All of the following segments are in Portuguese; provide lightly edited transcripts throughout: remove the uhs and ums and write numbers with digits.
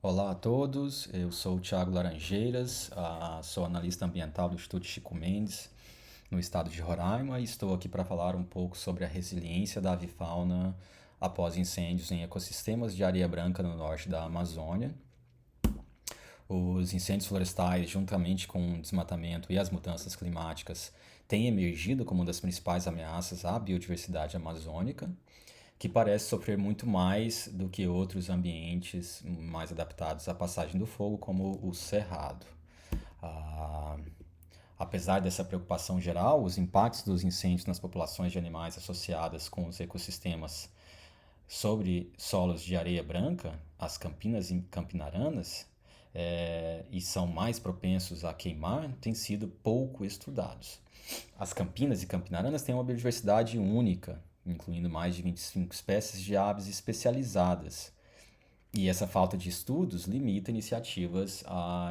Olá a todos, eu sou o Thiago Laranjeiras, sou analista ambiental do Instituto Chico Mendes, no estado de Roraima, e estou aqui para falar um pouco sobre a resiliência da avifauna após incêndios em ecossistemas de areia branca no norte da Amazônia. Os incêndios florestais, juntamente com o desmatamento e as mudanças climáticas, têm emergido como uma das principais ameaças à biodiversidade amazônica, que parece sofrer muito mais do que outros ambientes mais adaptados à passagem do fogo, como o cerrado. Ah, Apesar dessa preocupação geral, os impactos dos incêndios nas populações de animais associadas com os ecossistemas sobre solos de areia branca, as campinas e campinaranas, e são mais propensos a queimar, têm sido pouco estudados. As campinas e campinaranas têm uma biodiversidade única, incluindo mais de 25 espécies de aves especializadas. E essa falta de estudos limita iniciativas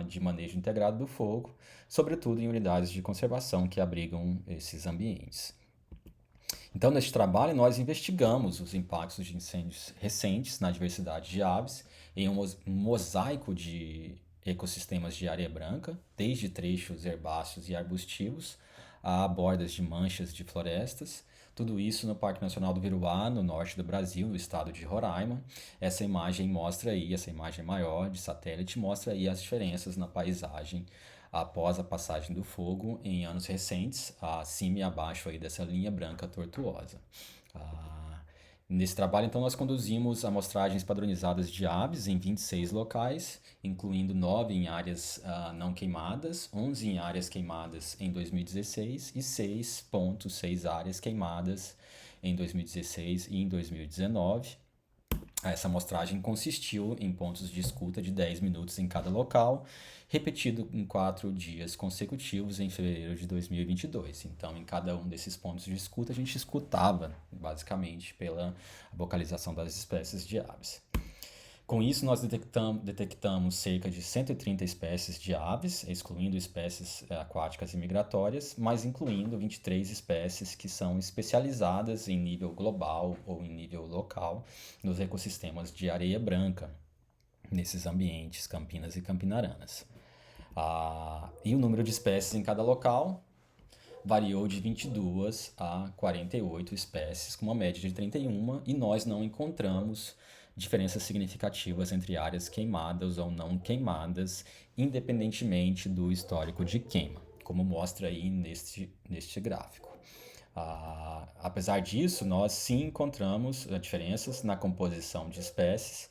de manejo integrado do fogo, sobretudo em unidades de conservação que abrigam esses ambientes. Então, neste trabalho, nós investigamos os impactos de incêndios recentes na diversidade de aves em um mosaico de ecossistemas de areia branca, desde trechos herbáceos e arbustivos a bordas de manchas de florestas. Tudo isso no Parque Nacional do Viruá, no norte do Brasil, no estado de Roraima. Essa imagem mostra aí, essa imagem maior de satélite mostra aí as diferenças na paisagem após a passagem do fogo em anos recentes, acima e abaixo aí dessa linha branca tortuosa. Ah, Nesse trabalho, então, nós conduzimos amostragens padronizadas de aves em 26 locais, incluindo 9 em áreas não queimadas, 11 em áreas queimadas em 2016 e 6,6 áreas queimadas em 2016 e em 2019. Essa amostragem consistiu em pontos de escuta de 10 minutos em cada local, repetido em 4 dias consecutivos em fevereiro de 2022. Então, em cada um desses pontos de escuta, a gente escutava, basicamente, pela vocalização das espécies de aves. Com isso, nós detectamos cerca de 130 espécies de aves, excluindo espécies aquáticas e migratórias, mas incluindo 23 espécies que são especializadas em nível global ou em nível local nos ecossistemas de areia branca, nesses ambientes, campinas e campinaranas. E o número de espécies em cada local variou de 22 a 48 espécies, com uma média de 31, e nós não encontramos diferenças significativas entre áreas queimadas ou não queimadas, independentemente do histórico de queima, como mostra aí neste gráfico. Apesar disso, nós sim encontramos diferenças na composição de espécies,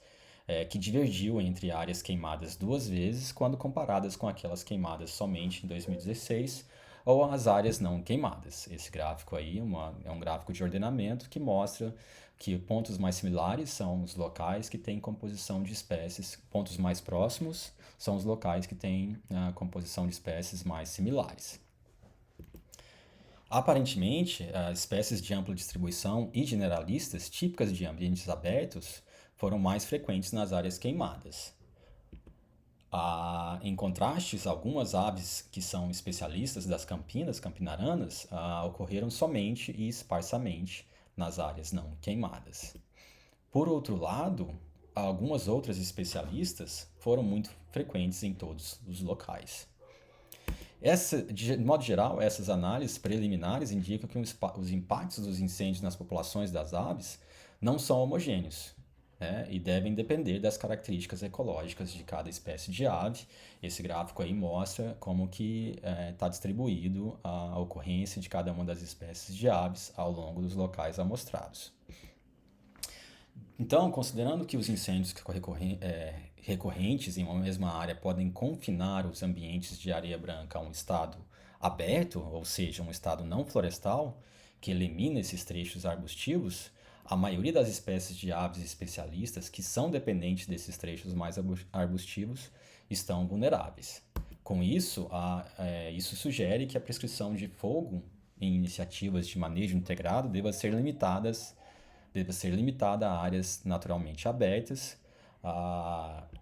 que divergiu entre áreas queimadas duas vezes quando comparadas com aquelas queimadas somente em 2016 ou as áreas não queimadas. Esse gráfico aí é um gráfico de ordenamento que mostra que pontos mais similares são os locais que têm composição de espécies, pontos mais próximos são os locais que têm a composição de espécies mais similares. Aparentemente, as espécies de ampla distribuição e generalistas típicas de ambientes abertos foram mais frequentes nas áreas queimadas. Em contraste, algumas aves que são especialistas das campinas, campinaranas, ocorreram somente e esparsamente nas áreas não queimadas. Por outro lado, algumas outras especialistas foram muito frequentes em todos os locais. De modo geral, essas análises preliminares indicam que os impactos dos incêndios nas populações das aves não são homogêneos, né, e devem depender das características ecológicas de cada espécie de ave. Esse gráfico aí mostra como que está distribuído a ocorrência de cada uma das espécies de aves ao longo dos locais amostrados. Então, considerando que os incêndios recorrentes em uma mesma área podem confinar os ambientes de areia branca a um estado aberto, ou seja, um estado não florestal, que elimina esses trechos arbustivos, a maioria das espécies de aves especialistas que são dependentes desses trechos mais arbustivos estão vulneráveis. Com isso, isso sugere que a prescrição de fogo em iniciativas de manejo integrado deva ser limitada a áreas naturalmente abertas,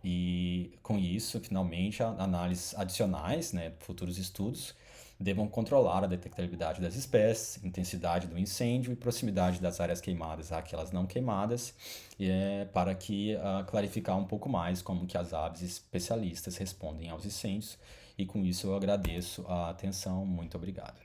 e com isso, finalmente, análises adicionais, né, futuros estudos, devam controlar a detectabilidade das espécies, intensidade do incêndio e proximidade das áreas queimadas àquelas não queimadas, para que clarificar um pouco mais como que as aves especialistas respondem aos incêndios. E com isso eu agradeço a atenção. Muito obrigado.